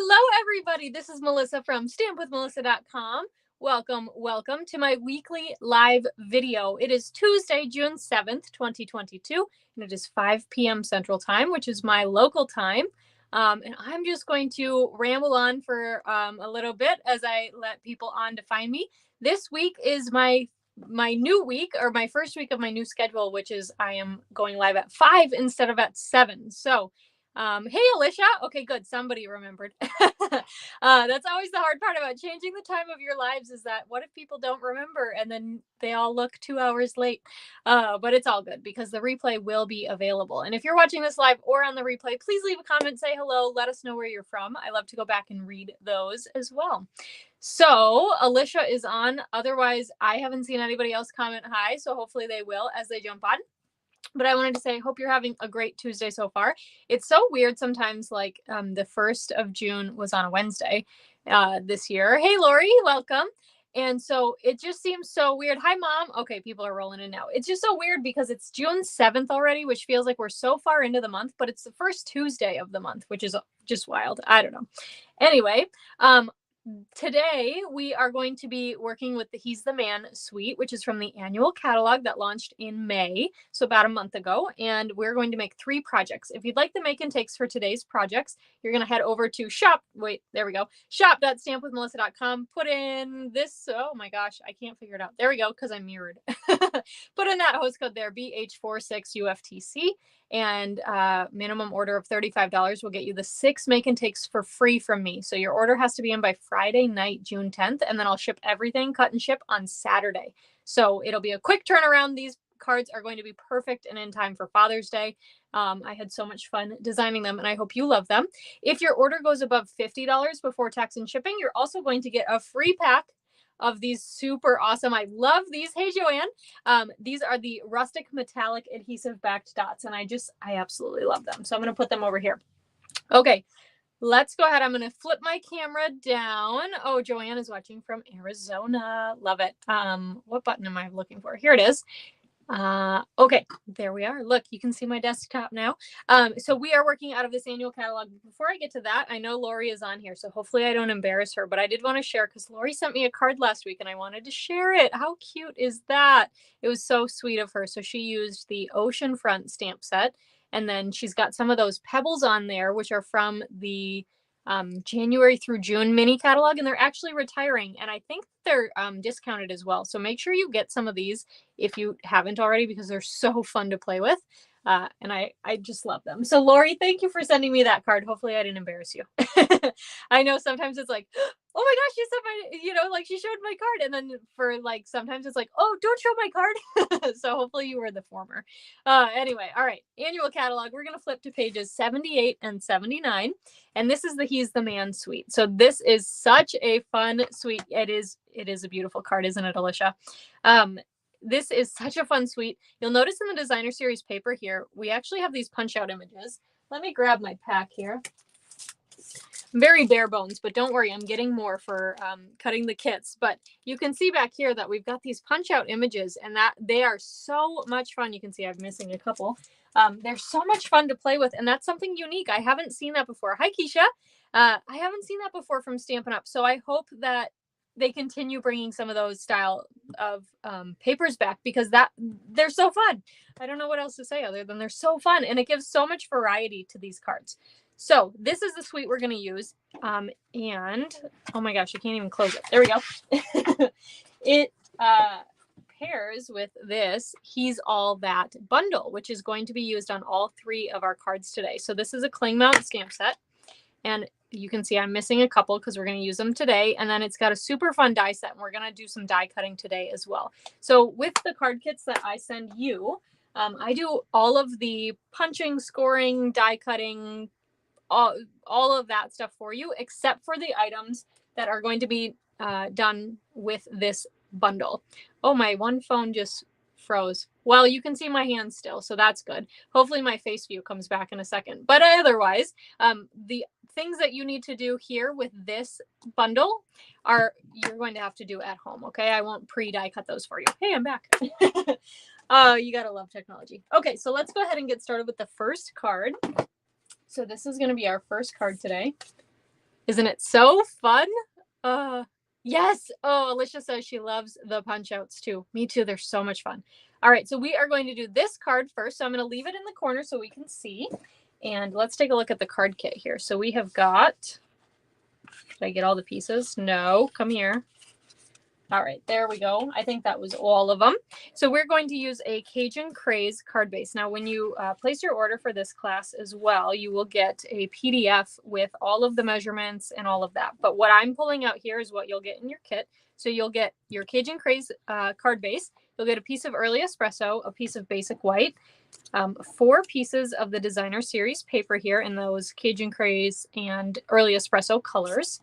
Hello, everybody. This is Melissa from stampwithmelissa.com. Welcome to my weekly live video. It is Tuesday, June 7th, 2022, and it is 5 p.m. Central Time, which is my local time. And I'm just going to ramble on for a little bit as I let people on to find me. This week is my new week, or my first week of my new schedule, which is I am going live at 5 instead of at 7. So hey, Alicia. Okay, good. Somebody remembered. That's always the hard part about changing the time of your lives, is that what if people don't remember and then they all look 2 hours late? But it's all good because the replay will be available. And if you're watching this live or on the replay, please leave a comment, say hello, let us know where you're from. I love to go back and read those as well. So Alicia is on. Otherwise, I haven't seen anybody else comment hi. So hopefully they will as they jump on. But I wanted to say, hope you're having a great Tuesday so far. It's so weird sometimes, like the 1st of June was on a Wednesday this year. Hey, Lori, welcome. And so it just seems so weird. Hi, Mom. Okay, people are rolling in now. It's just so weird because it's June 7th already, which feels like we're so far into the month, but it's the first Tuesday of the month, which is just wild. I don't know. Anyway, today we are going to be working with the He's the Man suite, which is from the annual catalog that launched in May, so about a month ago, and we're going to make 3 projects. If you'd like the make and takes for today's projects, you're going to head over to shop.stampwithmelissa.com, put in this, oh my gosh, I can't figure it out. There we go, because I'm mirrored. Put in that host code there, BH46UFTC, and minimum order of $35 will get you the 6 make and takes for free from me. So your order has to be in by Friday night, June 10th, and then I'll ship everything cut and ship on Saturday. So it'll be a quick turnaround. These cards are going to be perfect and in time for Father's Day. I had so much fun designing them, and I hope you love them. If your order goes above $50 before tax and shipping, you're also going to get a free pack of these super awesome, I love these. Hey, Joanne. These are the rustic metallic adhesive backed dots, and I absolutely love them. So I'm going to put them over here. Okay, let's go ahead. I'm going to flip my camera down. Oh, Joanne is watching from Arizona. Love it. What button am I looking for? Here it is. Okay, there we are. Look, you can see my desktop now. So we are working out of this annual catalog. Before I get to that, I know Lori is on here, so hopefully I don't embarrass her, but I did want to share because Lori sent me a card last week and I wanted to share it. How cute is that? It was so sweet of her. So she used the Oceanfront stamp set, and then she's got some of those pebbles on there, which are from the January through June mini catalog, and they're actually retiring, and I think they're discounted as well. So make sure you get some of these if you haven't already, because they're so fun to play with, and I just love them. So Lori, thank you for sending me that card. Hopefully I didn't embarrass you. I know sometimes it's like, oh my gosh, she sent my, like she showed my card, and then for like sometimes it's like, oh, don't show my card. So hopefully you were the former. Anyway, all right, annual catalog. We're gonna flip to pages 78 and 79, and this is the He's the Man suite. So this is such a fun suite. It is a beautiful card, isn't it, Alicia? This is such a fun suite. You'll notice in the designer series paper here, we actually have these punch out images. Let me grab my pack here. Very bare bones, but don't worry, I'm getting more for cutting the kits. But you can see back here that we've got these punch out images, and that they are so much fun. You can see I'm missing a couple. They're so much fun to play with, and that's something unique. I haven't seen that before. Hi, Keisha. I haven't seen that before from Stampin' Up. So I hope that they continue bringing some of those style of papers back, because they're so fun. I don't know what else to say other than they're so fun, and it gives so much variety to these cards. So this is the suite we're going to use. And oh my gosh, I can't even close it. There we go. It pairs with this He's All That bundle, which is going to be used on all 3 of our cards today. So this is a cling mount stamp set, and you can see I'm missing a couple because we're going to use them today. And then it's got a super fun die set, and we're going to do some die cutting today as well. So with the card kits that I send you, I do all of the punching, scoring, die cutting, all of that stuff for you, except for the items that are going to be done with this bundle. Oh, my one phone just froze. Well, you can see my hands still, so that's good. Hopefully my face view comes back in a second. But otherwise, the things that you need to do here with this bundle you're going to have to do at home, okay? I won't pre-die cut those for you. Hey, I'm back. Oh, you gotta love technology. Okay, so let's go ahead and get started with the first card. So this is going to be our first card today. Isn't it so fun? Yes. Oh, Alicia says she loves the punch outs too. Me too. They're so much fun. All right, so we are going to do this card first. So I'm going to leave it in the corner so we can see. And let's take a look at the card kit here. So we have got, did I get all the pieces? No, come here. All right, there we go. I think that was all of them. So we're going to use a Cajun Craze card base. Now, when you place your order for this class as well, you will get a PDF with all of the measurements and all of that. But what I'm pulling out here is what you'll get in your kit. So you'll get your Cajun Craze card base. You'll get a piece of Early Espresso, a piece of Basic White, 4 pieces of the Designer Series paper here in those Cajun Craze and Early Espresso colors.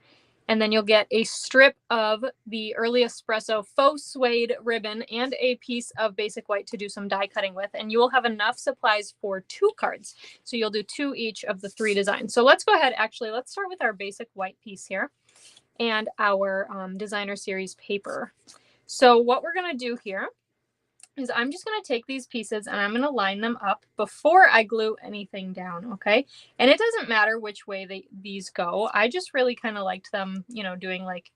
And then you'll get a strip of the Early Espresso faux suede ribbon and a piece of Basic White to do some die cutting with. And you will have enough supplies for 2 cards. So you'll do 2 each of the 3 designs. So let's go ahead. Actually, let's start with our Basic White piece here and our Designer Series paper. So what we're going to do here is I'm just going to take these pieces and I'm going to line them up before I glue anything down, okay? And it doesn't matter which way these go. I just really kind of liked them, you know, doing like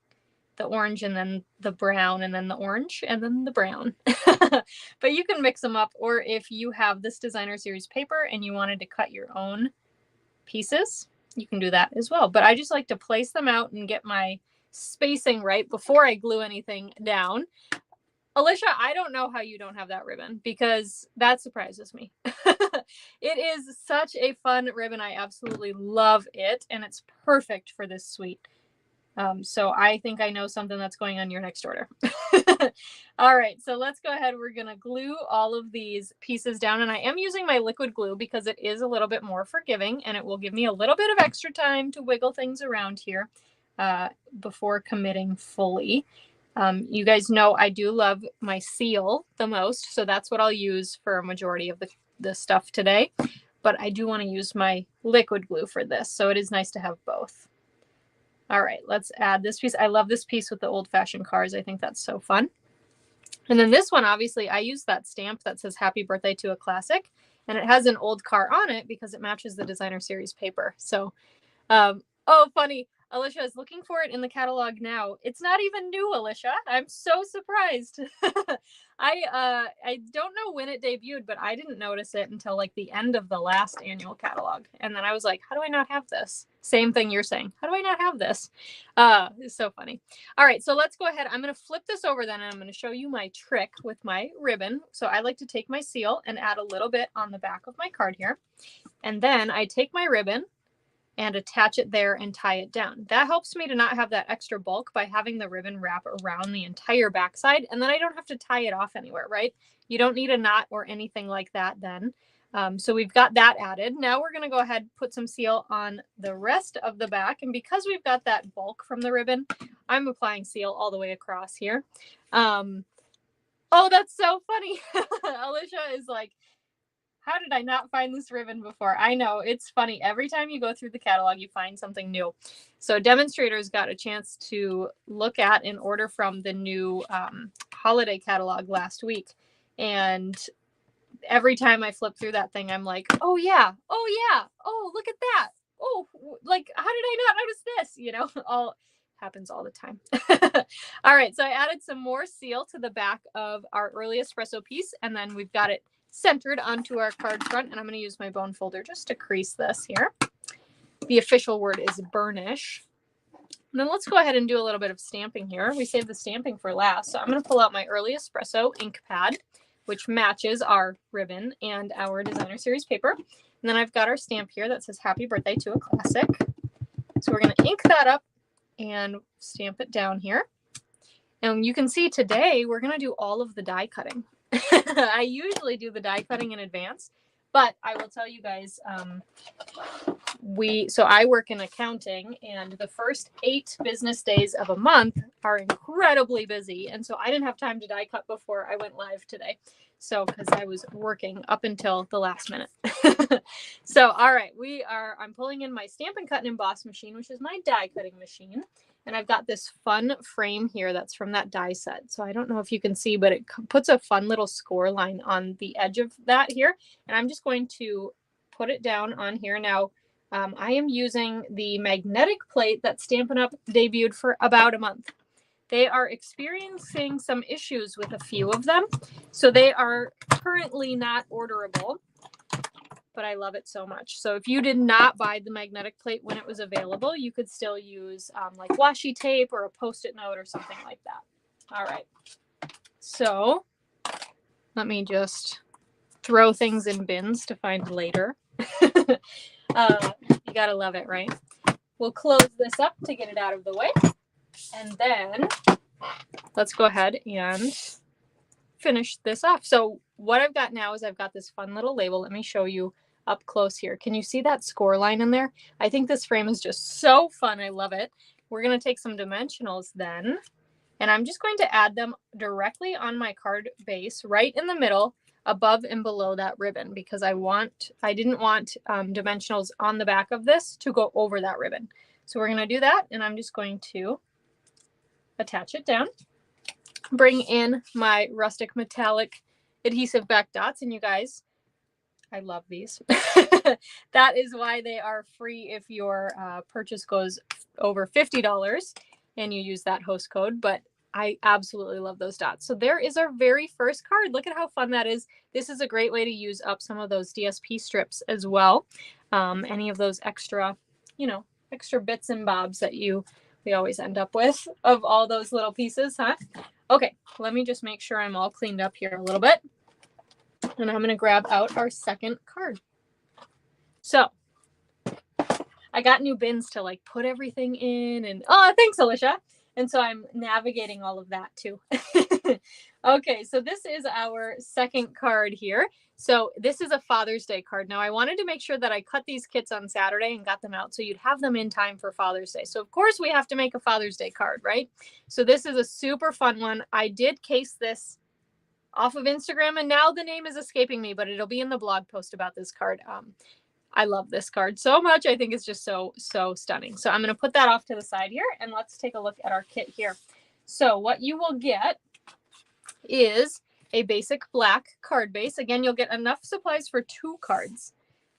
the orange and then the brown and then the orange and then the brown. But you can mix them up, or if you have this Designer Series paper and you wanted to cut your own pieces, you can do that as well. But I just like to place them out and get my spacing right before I glue anything down. Alicia, I don't know how you don't have that ribbon, because that surprises me. It is such a fun ribbon. I absolutely love it, and it's perfect for this suite. So I think I know something that's going on your next order. All right, so let's go ahead. We're going to glue all of these pieces down, and I am using my liquid glue because it is a little bit more forgiving, and it will give me a little bit of extra time to wiggle things around here before committing fully. You guys know I do love my seal the most, so that's what I'll use for a majority of the stuff today. But I do want to use my liquid glue for this, so it is nice to have both. All right, let's add this piece. I love this piece with the old-fashioned cars. I think that's so fun. And then this one, obviously, I use that stamp that says Happy Birthday to a Classic, and it has an old car on it because it matches the Designer Series paper. So, oh, funny. Alicia is looking for it in the catalog now. It's not even new, Alicia. I'm so surprised. I don't know when it debuted, but I didn't notice it until like the end of the last annual catalog. And then I was like, how do I not have this? Same thing you're saying. How do I not have this? It's so funny. All right, so let's go ahead. I'm going to flip this over then, and I'm going to show you my trick with my ribbon. So I like to take my seal and add a little bit on the back of my card here. And then I take my ribbon and attach it there and tie it down. That helps me to not have that extra bulk by having the ribbon wrap around the entire backside, and then I don't have to tie it off anywhere, right? You don't need a knot or anything like that then. So we've got that added. Now we're going to go ahead and put some seal on the rest of the back, and because we've got that bulk from the ribbon, I'm applying seal all the way across here. Oh, that's so funny. Alicia is like, how did I not find this ribbon before? I know, it's funny. Every time you go through the catalog, you find something new. So demonstrators got a chance to look at and order from the new holiday catalog last week. And every time I flip through that thing, I'm like, oh yeah, oh, look at that. Oh, like, how did I not notice this? You know, all happens all the time. All right, so I added some more seal to the back of our Early Espresso piece, and then we've got it centered onto our card front, and I'm going to use my bone folder just to crease this here. The official word is burnish. And then let's go ahead and do a little bit of stamping here. We saved the stamping for last, so I'm going to pull out my Early Espresso ink pad, which matches our ribbon and our Designer Series paper. And then I've got our stamp here that says Happy Birthday to a Classic. So we're going to ink that up and stamp it down here. And you can see today we're going to do all of the die cutting. I usually do the die cutting in advance, but I will tell you guys, so I work in accounting, and the first 8 business days of a month are incredibly busy. And so I didn't have time to die cut before I went live today. So, because I was working up until the last minute. So, all right, I'm pulling in my Stamp and Cut and Emboss machine, which is my die cutting machine. And I've got this fun frame here that's from that die set. So I don't know if you can see, but it puts a fun little score line on the edge of that here. And I'm just going to put it down on here. Now, I am using the magnetic plate that Stampin' Up! Debuted for about a month. They are experiencing some issues with a few of them, so they are currently not orderable, but I love it so much. So if you did not buy the magnetic plate when it was available, you could still use like washi tape or a Post-it note or something like that. All right. So let me just throw things in bins to find later. You gotta love it, right? We'll close this up to get it out of the way. And then let's go ahead and finish this off. So what I've got now is I've got this fun little label. Let me show you up close here. Can you see that score line in there? I think this frame is just so fun. I love it. We're going to take some dimensionals then, and I'm just going to add them directly on my card base right in the middle, above and below that ribbon, because I didn't want dimensionals on the back of this to go over that ribbon. So we're going to do that, and I'm just going to attach it down, bring in my rustic metallic adhesive back dots, and you guys, I love these. That is why they are free if your purchase goes over $50 and you use that host code, but I absolutely love those dots. So there is our very first card. Look at how fun that is. This is a great way to use up some of those DSP strips as well. Any of those extra, extra bits and bobs that we always end up with of all those little pieces, huh? Okay, let me just make sure I'm all cleaned up here a little bit. And I'm going to grab out our second card. So I got new bins to like put everything in, and oh, thanks, Alicia. And so I'm navigating all of that too. Okay, so this is our second card here. So this is a Father's Day card. Now I wanted to make sure that I cut these kits on Saturday and got them out so you'd have them in time for Father's Day. So of course we have to make a Father's Day card, right? So this is a super fun one. I did case this off of Instagram, and now the name is escaping me, but it'll be in the blog post about this card. I love this card so much. I think it's just so stunning. So I'm going to put that off to the side here, and let's take a look at our kit here. So what you will get is a basic black card base. Again, you'll get enough supplies for 2 cards.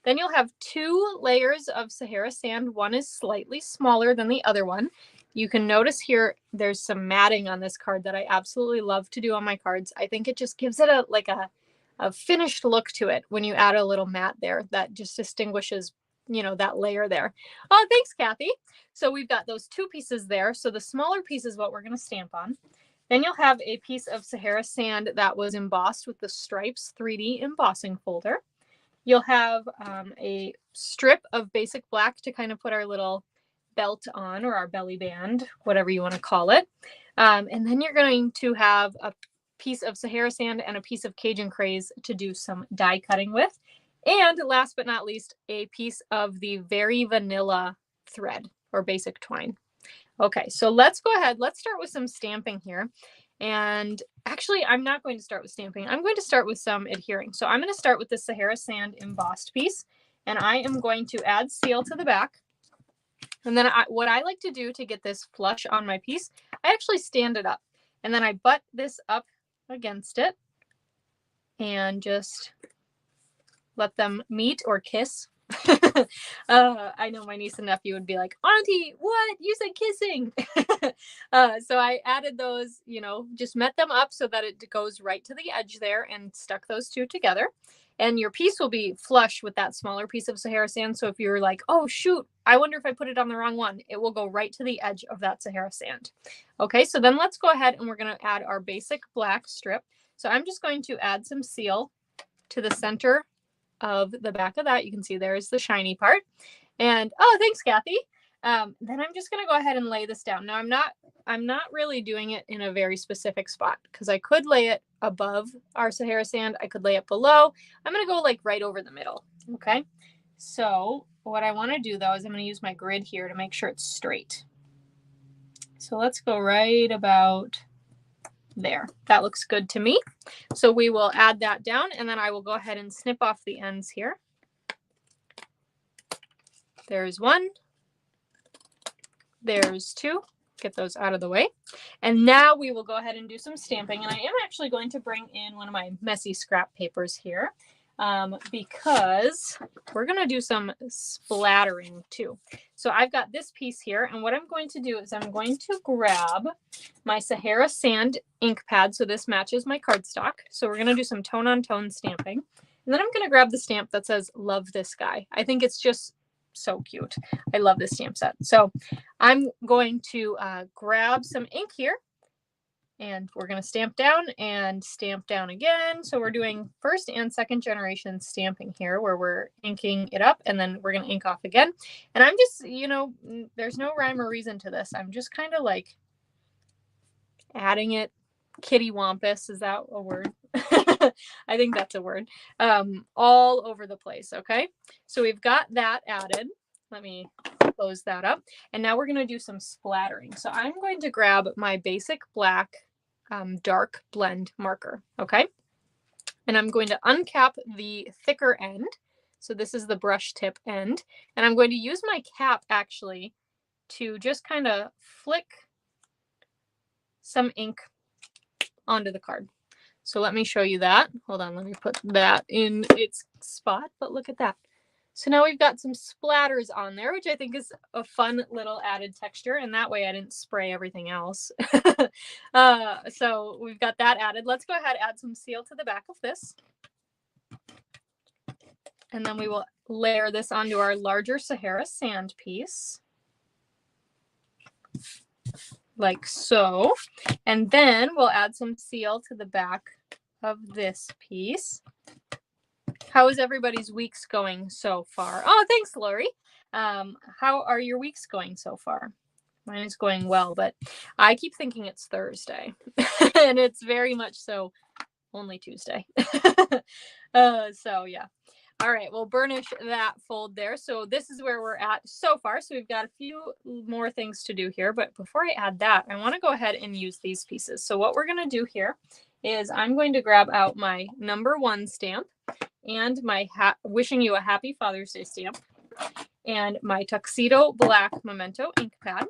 Then you'll have 2 layers of Sahara sand. One is slightly smaller than the other one. You can notice here there's some matting on this card that I absolutely love to do on my cards. I think it just gives it a finished look to it when you add a little mat there that just distinguishes, that layer there. Oh, thanks, Kathy. So we've got those 2 pieces there. So the smaller piece is what we're going to stamp on. Then you'll have a piece of Sahara sand that was embossed with the Stripes 3D embossing folder. You'll have a strip of basic black to kind of put our little belt on, or our belly band, whatever you want to call it. And then you're going to have a piece of Sahara sand and a piece of Cajun Craze to do some die cutting with. And last but not least, a piece of the Very Vanilla thread or basic twine. Okay, so let's go ahead. Let's start with some stamping here. And actually, I'm not going to start with stamping. I'm going to start with some adhering. So I'm going to start with the Sahara sand embossed piece, and I am going to add seal to the back. And then what I like to do to get this flush on my piece, I actually stand it up, and then I butt this up against it and just let them meet or kiss. I know my niece and nephew would be like, Auntie, what? You said kissing. So I added those, just met them up so that it goes right to the edge there and stuck those 2 together. And your piece will be flush with that smaller piece of Sahara sand. So if you're like, oh, shoot, I wonder if I put it on the wrong one, it will go right to the edge of that Sahara sand. Okay, so then let's go ahead and we're going to add our basic black strip. So I'm just going to add some seal to the center of the back of that. You can see there's the shiny part. And oh, thanks, Kathy. Then I'm just going to go ahead and lay this down. Now I'm not really doing it in a very specific spot because I could lay it above our Sahara sand. I could lay it below. I'm going to go like right over the middle. Okay. So what I want to do though is I'm going to use my grid here to make sure it's straight. So let's go right about there. That looks good to me. So we will add that down, and then I will go ahead and snip off the ends here. There's 1. There's 2. Get those out of the way. And now we will go ahead and do some stamping. And I am actually going to bring in one of my messy scrap papers here. because we're going to do some splattering too. So I've got this piece here, and what I'm going to do is I'm going to grab my Sahara Sand ink pad. So this matches my cardstock. So we're going to do some tone-on-tone stamping. And then I'm going to grab the stamp that says, "Love this guy." I think it's just so cute. I love this stamp set. So I'm going to grab some ink here, and we're going to stamp down and stamp down again. So we're doing first and second generation stamping here, where we're inking it up and then we're going to ink off again. And I'm just, you know, there's no rhyme or reason to this. I'm just kind of like adding it kittywampus. Is that a word? I think that's a word. All over the place. Okay. So we've got that added. Let me close that up. And now we're going to do some splattering. So I'm going to grab my basic black dark blend marker. Okay. And I'm going to uncap the thicker end. So this is the brush tip end. And I'm going to use my cap actually to just kind of flick some ink onto the card. So let me show you that. Hold on, let me put that in its spot, but look at that. So now we've got some splatters on there, which I think is a fun little added texture, and that way I didn't spray everything else. So we've got that added. Let's go ahead and add some seal to the back of this. And then we will layer this onto our larger Sahara Sand piece. Like so. And then we'll add some seal to the back of this piece. How is everybody's weeks going so far? Oh, thanks, Lori. How are your weeks going so far? Mine is going well, but I keep thinking it's Thursday. And it's very much so only Tuesday. So yeah. All right, we'll burnish that fold there. So this is where we're at so far. So we've got a few more things to do here. But before I add that, I want to go ahead and use these pieces. So what we're going to do here is I'm going to grab out my #1 stamp and my wishing you a happy Father's Day stamp and my tuxedo black memento ink pad.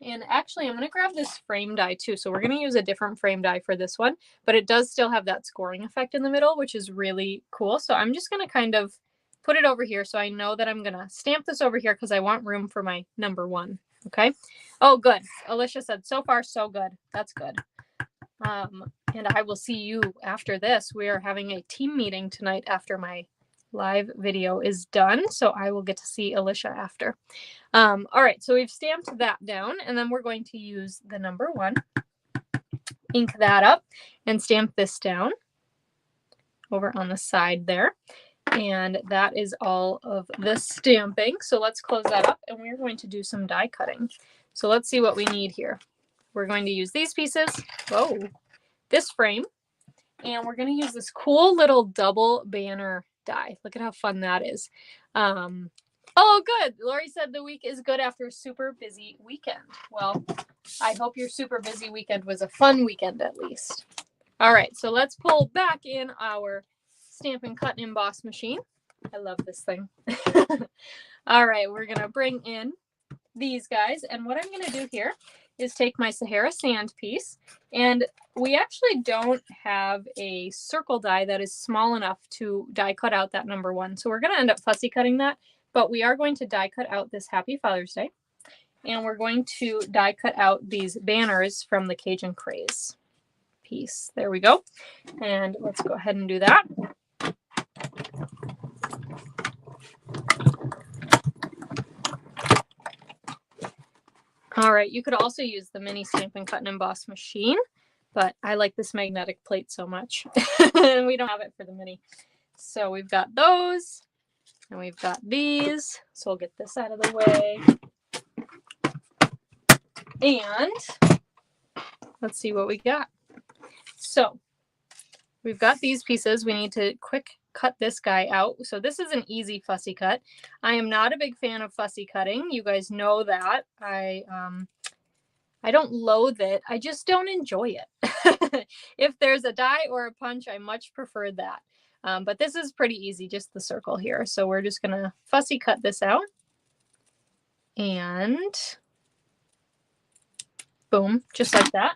And actually, I'm going to grab this frame die too. So we're going to use a different frame die for this one, but it does still have that scoring effect in the middle, which is really cool. So I'm just going to kind of put it over here. So I know that I'm going to stamp this over here because I want room for my #1. Okay. Oh, good. Alicia said, so far, so good. That's good. And I will see you after this. We are having a team meeting tonight after my live video is done. So I will get to see Alicia after. All right, so we've stamped that down, and then we're going to use the #1, ink that up, and stamp this down over on the side there. And that is all of the stamping. So let's close that up, and we're going to do some die cutting. So let's see what we need here. We're going to use these pieces. Whoa, this frame. And we're going to use this cool little double banner die. Look at how fun that is. Oh, good. Lori said the week is good after a super busy weekend. Well, I hope your super busy weekend was a fun weekend at least. All right, so let's pull back in our Stamp and Cut and Emboss machine. I love this thing. All right, we're going to bring in these guys. And what I'm going to do here is take my Sahara Sand piece. And we actually don't have a circle die that is small enough to die cut out that #1. So we're going to end up fussy cutting that. But we are going to die cut out this Happy Father's Day. And we're going to die cut out these banners from the Cajun Craze piece. There we go. And let's go ahead and do that. All right, you could also use the mini Stamp and Cut and Emboss machine, but I like this magnetic plate so much. And we don't have it for the mini. So we've got those. And we've got these, so we'll get this out of the way. And let's see what we got. So we've got these pieces. We need to quick cut this guy out. So this is an easy fussy cut. I am not a big fan of fussy cutting. You guys know that. I don't loathe it. I just don't enjoy it. If there's a die or a punch, I much prefer that. But this is pretty easy, just the circle here. So we're just going to fussy cut this out. And boom, just like that.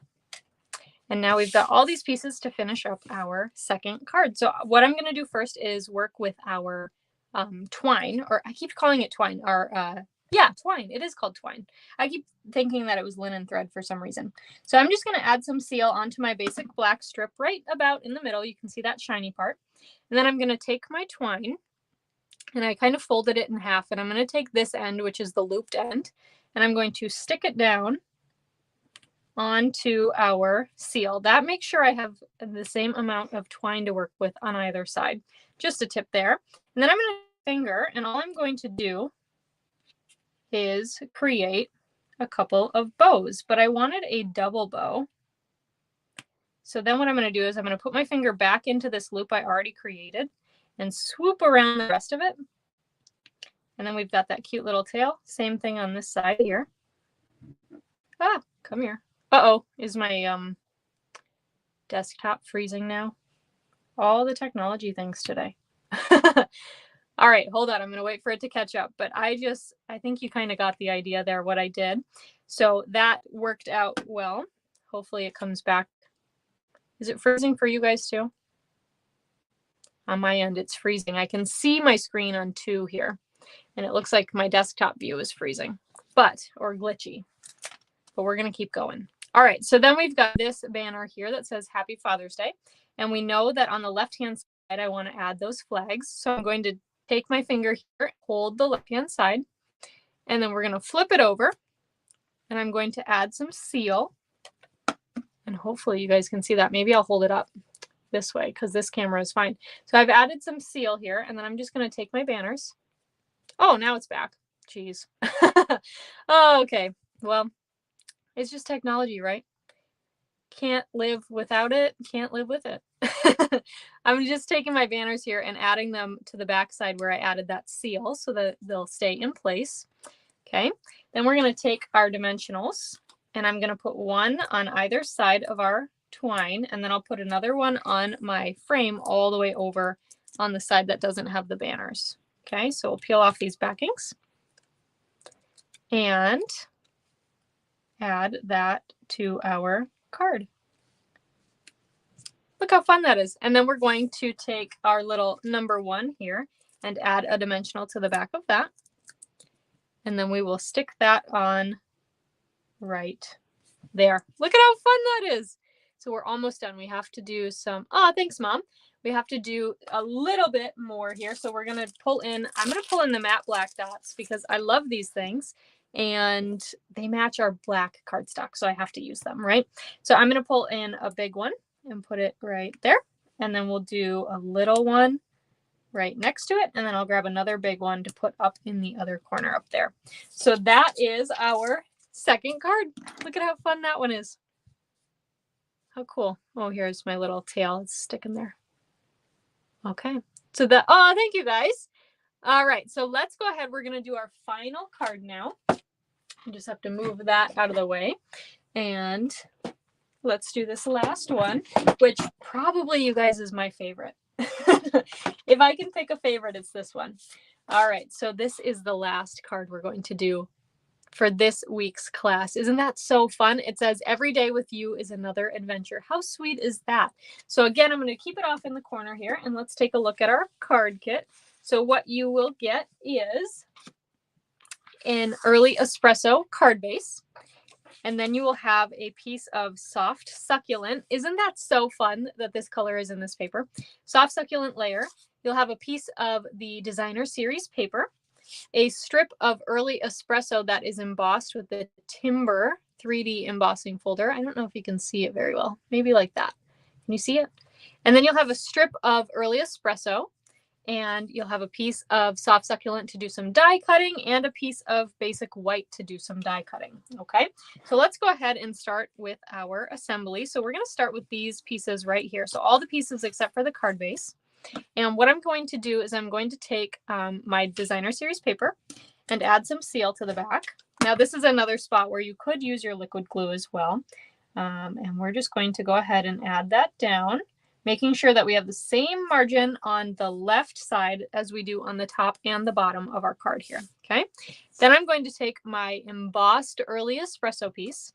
And now we've got all these pieces to finish up our second card. So what I'm going to do first is work with our twine, or I keep calling it twine, yeah, twine. It is called twine. I keep thinking that it was linen thread for some reason. So I'm just going to add some seal onto my basic black strip right about in the middle. You can see that shiny part. And then I'm going to take my twine and I kind of folded it in half, and I'm going to take this end, which is the looped end, and I'm going to stick it down onto our seal. That makes sure I have the same amount of twine to work with on either side. Just a tip there. And then I'm going to finger, and all I'm going to do is create a couple of bows, but I wanted a double bow. So then what I'm going to do is I'm going to put my finger back into this loop I already created and swoop around the rest of it. And then we've got that cute little tail. Same thing on this side here. Ah, come here. Uh-oh, is my desktop freezing now? All the technology things today. All right, hold on. I'm going to wait for it to catch up. But I think you kind of got the idea there, what I did. So that worked out well. Hopefully it comes back. Is it freezing for you guys too? On my end, it's freezing. I can see my screen on 2 here. And it looks like my desktop view is freezing, or glitchy. But we're going to keep going. All right, so then we've got this banner here that says Happy Father's Day. And we know that on the left-hand side, I want to add those flags. So I'm going to take my finger here, hold the left-hand side, and then we're going to flip it over. And I'm going to add some seal. And hopefully you guys can see that. Maybe I'll hold it up this way because this camera is fine. So I've added some seal here, and then I'm just going to take my banners. Oh, now it's back. Jeez. Oh, okay. Well, it's just technology, right? Can't live without it. Can't live with it. I'm just taking my banners here and adding them to the back side where I added that seal so that they'll stay in place. Okay. Then we're going to take our dimensionals, and I'm going to put one on either side of our twine, and then I'll put another one on my frame all the way over on the side that doesn't have the banners. Okay, so we'll peel off these backings and add that to our card. Look how fun that is. And then we're going to take our little number 1 here and add a dimensional to the back of that. And then we will stick that on right there. Look at how fun that is. So we're almost done. We have to do some, thanks, Mom. We have to do a little bit more here. So we're going to pull in, I'm going to pull in the matte black dots because I love these things and they match our black cardstock. So I have to use them, right? So I'm going to pull in a big one and put it right there. And then we'll do a little one right next to it. And then I'll grab another big one to put up in the other corner up there. So that is our second card. Look at how fun that one is. How cool. Oh, here's my little tail. It's sticking there. Okay. So thank you guys. All right. So let's go ahead. We're going to do our final card now. I just have to move that out of the way. And let's do this last one, which probably you guys is my favorite. If I can pick a favorite, it's this one. All right. So this is the last card we're going to do for this week's class. Isn't that so fun? It says, every day with you is another adventure. How sweet is that? So again, I'm going to keep it off in the corner here, and let's take a look at our card kit. So what you will get is an early espresso card base, and then you will have a piece of soft succulent. Isn't that so fun that this color is in this paper? Soft succulent layer. You'll have a piece of the designer series paper, a strip of early espresso that is embossed with the timber 3D embossing folder. I don't know if you can see it very well. Maybe like that. Can you see it? And then you'll have a strip of early espresso, and you'll have a piece of soft succulent to do some die cutting and a piece of basic white to do some die cutting. Okay, so let's go ahead and start with our assembly. So we're going to start with these pieces right here. So all the pieces except for the card base. And what I'm going to do is I'm going to take my designer series paper and add some seal to the back. Now this is another spot where you could use your liquid glue as well. And we're just going to go ahead and add that down, making sure that we have the same margin on the left side as we do on the top and the bottom of our card here. Okay. Then I'm going to take my embossed early espresso piece,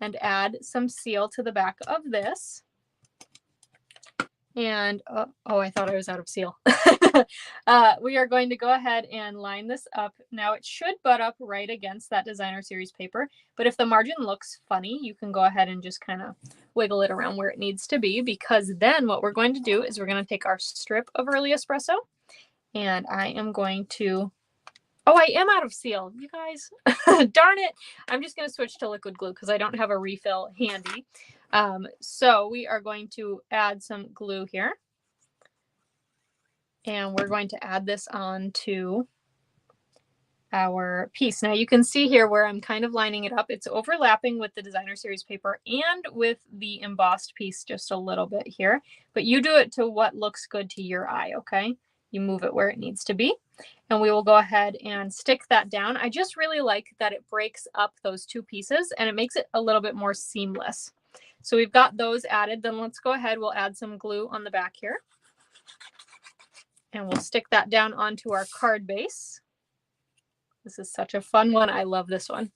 and add some seal to the back of this. And, oh, I thought I was out of seal. We are going to go ahead and line this up. Now it should butt up right against that designer series paper, but if the margin looks funny, you can go ahead and just kind of wiggle it around where it needs to be, because then what we're going to do is we're going to take our strip of early espresso, and I am going to, oh, I am out of seal, you guys. Darn it. I'm just going to switch to liquid glue because I don't have a refill handy. So we are going to add some glue here, and we're going to add this on to our piece. Now you can see here where I'm kind of lining it up. It's overlapping with the designer series paper and with the embossed piece just a little bit here, but you do it to what looks good to your eye, okay? You move it where it needs to be, and we will go ahead and stick that down. I just really like that it breaks up those two pieces and it makes it a little bit more seamless. So we've got those added. Then let's go ahead. We'll add some glue on the back here, and we'll stick that down onto our card base. This is such a fun one. I love this one.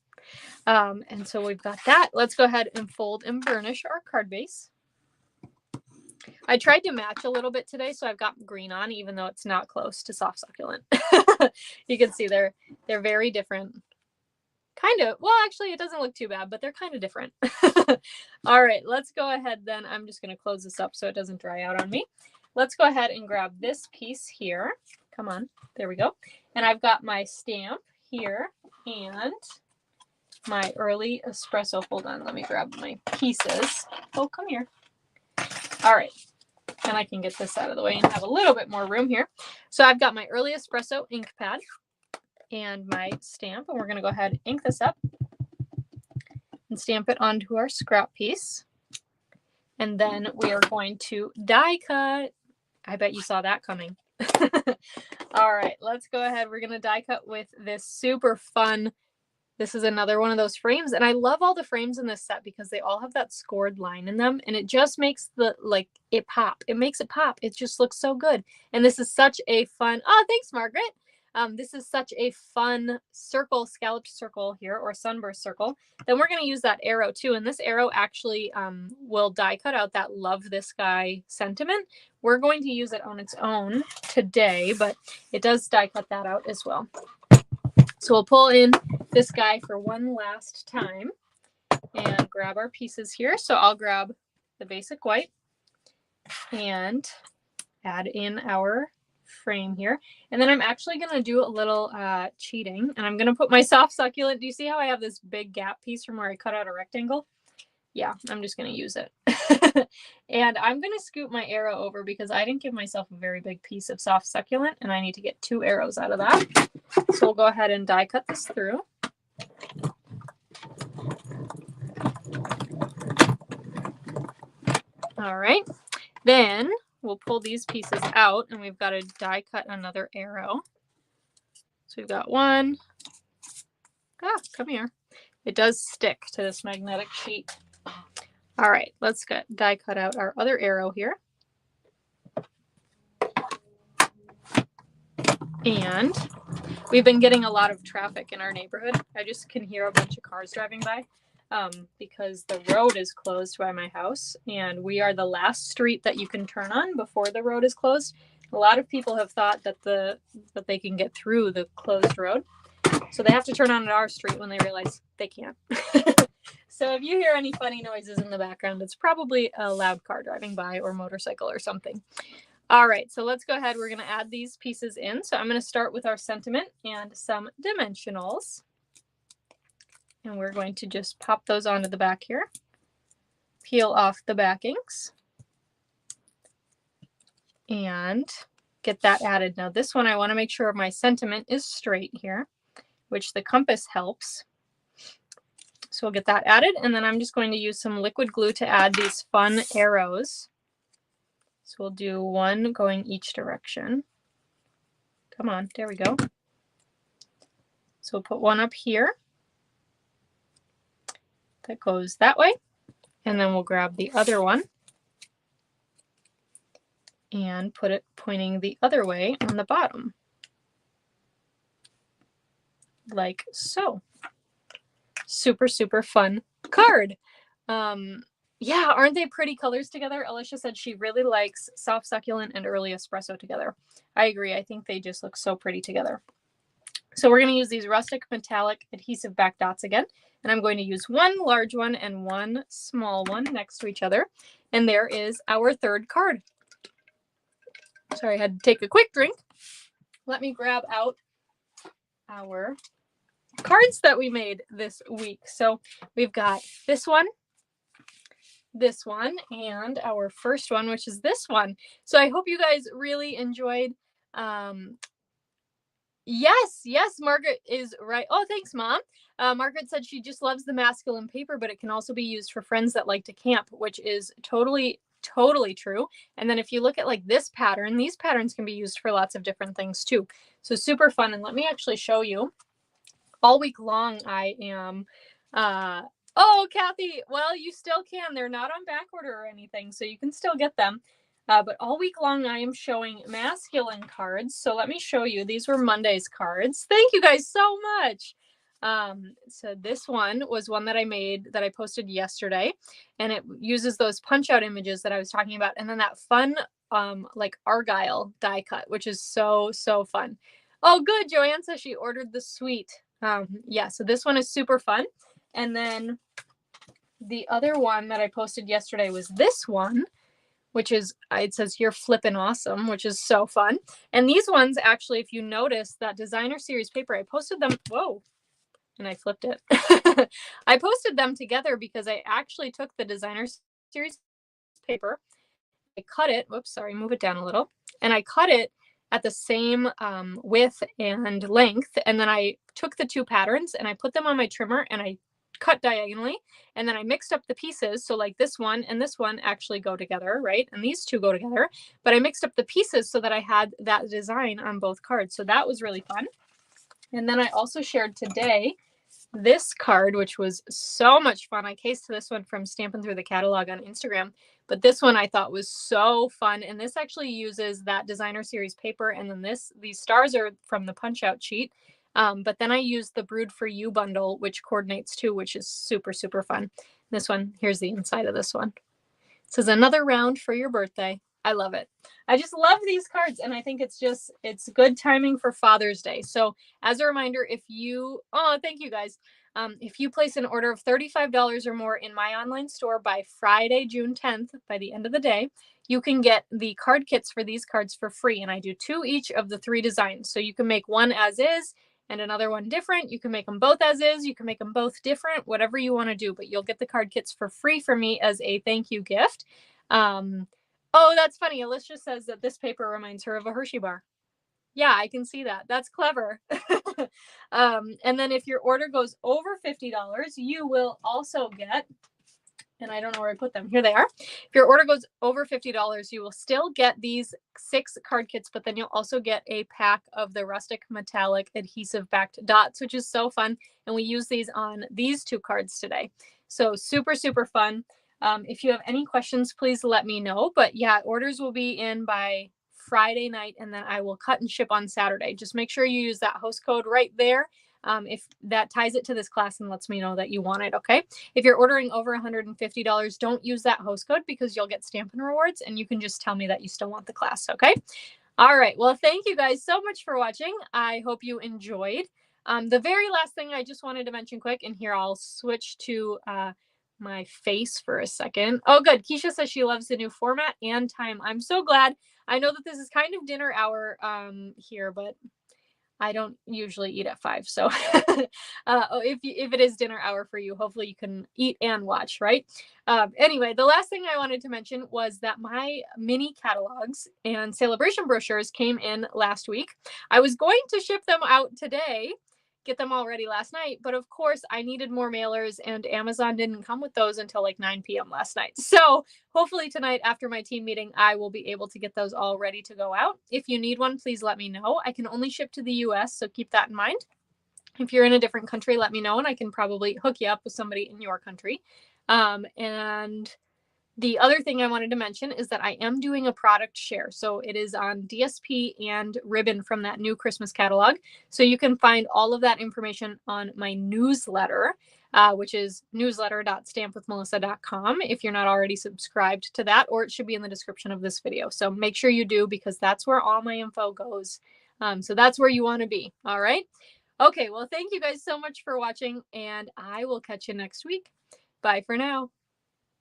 And so we've got that. Let's go ahead and fold and burnish our card base. I tried to match a little bit today, so I've got green on, even though it's not close to soft succulent. You can see they're very different. Kind of, well, actually, it doesn't look too bad, but they're kind of different. All right, let's go ahead then. I'm just going to close this up so it doesn't dry out on me. Let's go ahead and grab this piece here. Come on, there we go. And I've got my stamp here and my early espresso. Hold on, let me grab my pieces. Oh, come here. All right, and I can get this out of the way and have a little bit more room here. So I've got my early espresso ink pad and my stamp, and we're going to go ahead and ink this up and stamp it onto our scrap piece. And then we are going to die cut. I bet you saw that coming. All right, let's go ahead. We're going to die cut with this super fun. This is another one of those frames, and I love all the frames in this set because they all have that scored line in them, and it just makes it pop. It makes it pop. It just looks so good. And this is such a fun, oh, thanks, Margaret. This is such a fun circle, scalloped circle here, or sunburst circle. Then we're going to use that arrow too. And this arrow actually will die cut out that love this guy sentiment. We're going to use it on its own today, but it does die cut that out as well. So we'll pull in this guy for one last time and grab our pieces here. So I'll grab the basic white and add in our frame here, and then I'm actually going to do a little cheating, and I'm going to put my soft succulent. Do you see how I have this big gap piece from where I cut out a rectangle? Yeah, I'm just going to use it. And I'm going to scoop my arrow over because I didn't give myself a very big piece of soft succulent, and I need to get 2 arrows out of that. So we'll go ahead and die cut this through. All right, then we'll pull these pieces out, and we've got to die cut another arrow. So we've got one. Ah, come here. It does stick to this magnetic sheet. All right, let's die cut out our other arrow here. And we've been getting a lot of traffic in our neighborhood. I just can hear a bunch of cars driving by. Because the road is closed by my house, and we are the last street that you can turn on before the road is closed. A lot of people have thought that they can get through the closed road, so they have to turn on at our street when they realize they can't. So if you hear any funny noises in the background, it's probably a loud car driving by or motorcycle or something. All right, so let's go ahead. We're going to add these pieces in. So I'm going to start with our sentiment and some dimensionals. And we're going to just pop those onto the back here. Peel off the backings. And get that added. Now this one, I want to make sure my sentiment is straight here, which the compass helps. So we'll get that added. And then I'm just going to use some liquid glue to add these fun arrows. So we'll do one going each direction. Come on, there we go. So we'll put one up here. That goes that way, and then we'll grab the other one and put it pointing the other way on the bottom, like so. Super, super fun card. Yeah, aren't they pretty colors together? Alicia said she really likes soft succulent and early espresso together. I agree. I think they just look so pretty together. So we're going to use these rustic metallic adhesive back dots again. And I'm going to use one large one and one small one next to each other. And there is our third card. Sorry, I had to take a quick drink. Let me grab out our cards that we made this week. So we've got this one, and our first one, which is this one. So I hope you guys really enjoyed. Yes, Margaret is right. Oh, thanks, Mom. Margaret said she just loves the masculine paper, but it can also be used for friends that like to camp, which is totally true. And then if you look at like this pattern, these patterns can be used for lots of different things too. So super fun. And let me actually show you. All week long, I am oh, Kathy, well, you still can. They're not on back order or anything, so you can still get them. But all week long, I am showing masculine cards. So let me show you. These were Monday's cards. Thank you guys so much. So this one was one that I made that I posted yesterday, and it uses those punch out images that I was talking about. And then that fun, like Argyle die cut, which is so fun. Oh, good. Joanne says she ordered the suite. Yeah, so this one is super fun. And then the other one that I posted yesterday was this one, which is, it says you're flipping awesome, which is so fun. And these ones, actually, if you notice that designer series paper, I posted them, whoa, and I flipped it. I posted them together because I actually took the designer series paper, I cut it, whoops, sorry, move it down a little, and I cut it at the same width and length, and then I took the two patterns and I put them on my trimmer and I cut diagonally, and then I mixed up the pieces. So like this one and this one actually go together, right? And these two go together, but I mixed up the pieces so that I had that design on both cards. So that was really fun. And then I also shared today this card, which was so much fun. I cased this one from Stampin' Through the Catalog on Instagram, but this one I thought was so fun. And this actually uses that designer series paper. And then these stars are from the punch out sheet. But then I used the Brood for You bundle, which coordinates too, which is super fun. This one, here's the inside of this one. It says another round for your birthday. I love it. I just love these cards, and I think it's good timing for Father's Day. So as a reminder, thank you guys. If you place an order of $35 or more in my online store by Friday, June 10th, by the end of the day, you can get the card kits for these cards for free. And I do 2 each of the 3 designs. So you can make one as is and another one different. You can make them both as is. You can make them both different, whatever you want to do. But you'll get the card kits for free from me as a thank you gift. Oh, that's funny. Alicia says that this paper reminds her of a Hershey bar. Yeah, I can see that. That's clever. And then if your order goes over $50, you will also get, and I don't know where I put them. Here they are. If your order goes over $50, you will still get these 6 card kits, but then you'll also get a pack of the rustic metallic adhesive backed dots, which is so fun. And we use these on these 2 cards today. So super fun. If you have any questions, please let me know. But yeah, orders will be in by Friday night, and then I will cut and ship on Saturday. Just make sure you use that host code right there. If that ties it to this class and lets me know that you want it, okay? If you're ordering over $150, don't use that host code because you'll get Stampin' Rewards, and you can just tell me that you still want the class, okay? All right, well, thank you guys so much for watching. I hope you enjoyed. The very last thing I just wanted to mention quick, and here I'll switch to my face for a second. Oh, good. Keisha says she loves the new format and time. I'm so glad. I know that this is kind of dinner hour here, but I don't usually eat at 5. So if it is dinner hour for you, hopefully you can eat and watch, right? Anyway, the last thing I wanted to mention was that my mini catalogs and celebration brochures came in last week. I was going to ship them out today, get them all ready last night, but of course I needed more mailers, and Amazon didn't come with those until like 9 p.m. last night. So hopefully tonight after my team meeting, I will be able to get those all ready to go out. If you need one, please let me know. I can only ship to the US, so keep that in mind. If you're in a different country, let me know, and I can probably hook you up with somebody in your country. And The other thing I wanted to mention is that I am doing a product share. So it is on DSP and Ribbon from that new Christmas catalog. So you can find all of that information on my newsletter, which is newsletter.stampwithmelissa.com if you're not already subscribed to that, or it should be in the description of this video. So make sure you do, because that's where all my info goes. So that's where you want to be. All right. Okay. Well, thank you guys so much for watching, and I will catch you next week. Bye for now.